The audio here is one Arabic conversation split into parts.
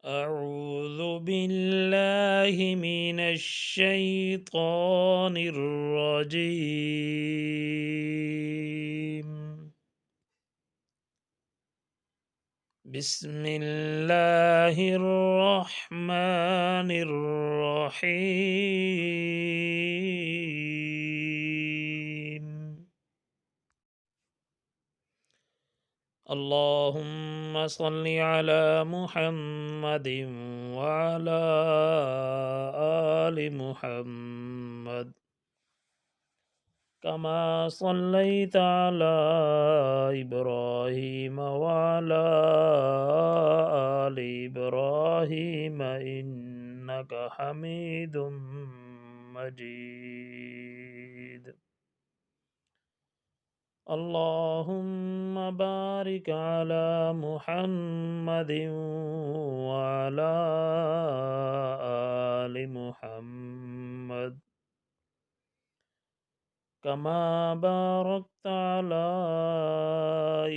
أعوذ بالله من الشيطان الرجيم. بسم الله الرحمن الرحيم. اللهم صل على محمد وعلى آل محمد كما صليت على إبراهيم وعلى آل إبراهيم إنك حميد مجيد. اللهم بارك على محمد وعلى آل محمد كما باركت على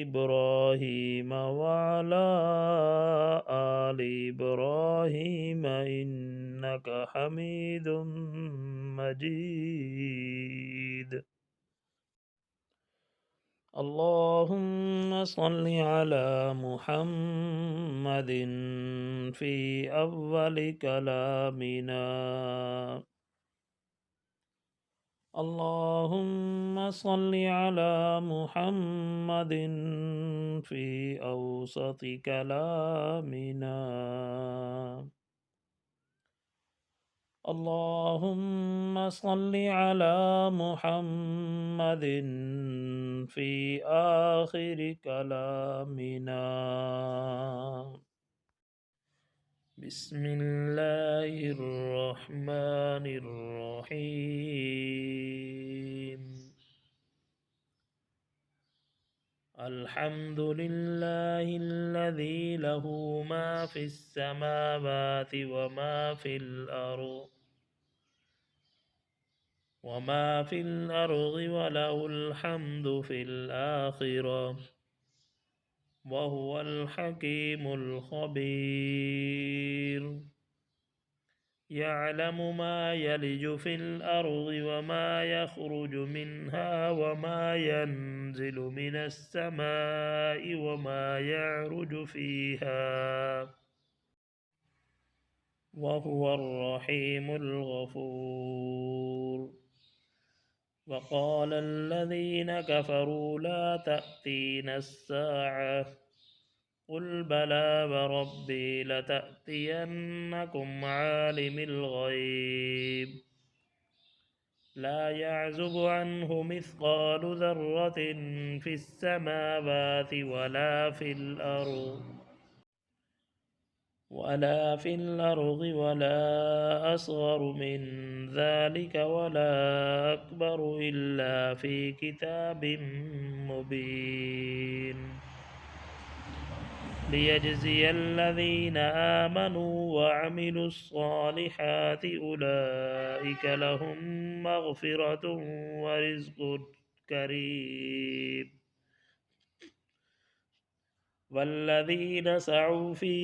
إبراهيم وعلى آل إبراهيم إنك حميد مجيد. اللهم صل على محمد في أول كلامنا. اللهم صل على محمد في أوسط كلامنا. اللهم صل على محمد في آخر كلامنا. بسم الله الرحمن الرحيم. الحمد لله الذي له ما في السماوات وما في الأرض وله الحمد في الآخرة وهو الحكيم الخبير. يعلم ما يلج في الأرض وما يخرج منها وما ينزل من السماء وما يعرج فيها وهو الرحيم الغفور. وقال الذين كفروا لا تأتينا الساعة قل بلى وربي لتأتينكم عالم الغيب لا يعزب عنه مثقال ذرة في السماوات ولا في الأرض ولا أصغر من ذلك ولا أكبر إلا في كتاب مبين. ليجزي الذين آمنوا وعملوا الصالحات أولئك لهم مغفرة ورزق كريم. والذين سعوا في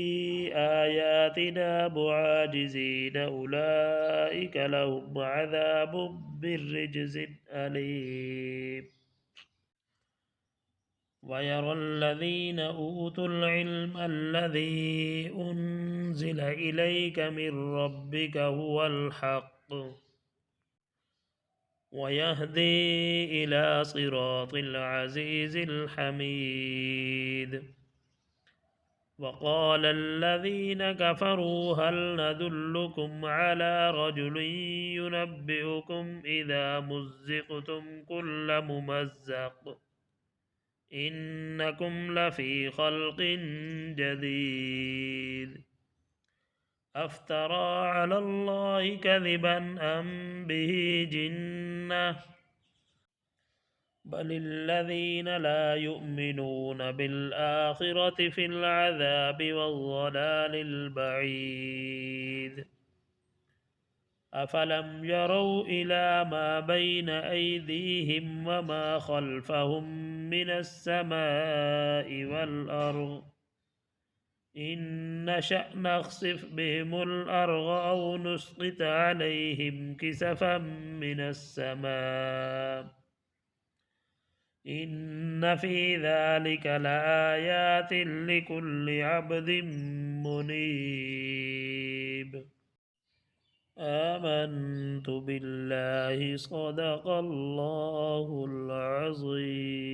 آياتنا معاجزين أولئك لهم عذاب من رجز أليم. ويرى الذين أوتوا العلم الذي أنزل إليك من ربك هو الحق ويهدي إلى صراط العزيز الحميد. وقال الذين كفروا هل ندلكم على رجل ينبئكم إذا مزقتم كل ممزق إنكم لفي خلق جديد. أفترى على الله كذبا أم به جنة بل الذين لا يؤمنون بالآخرة في العذاب والضلال البعيد. أفلم يروا إلى ما بين أيديهم وما خلفهم من السماء والأرض إن نشأ نخسف بهم الأرض أو نسقط عليهم كسفا من السماء إن في ذلك لآيات لكل عبد منيب. آمنت بالله صدق الله العظيم.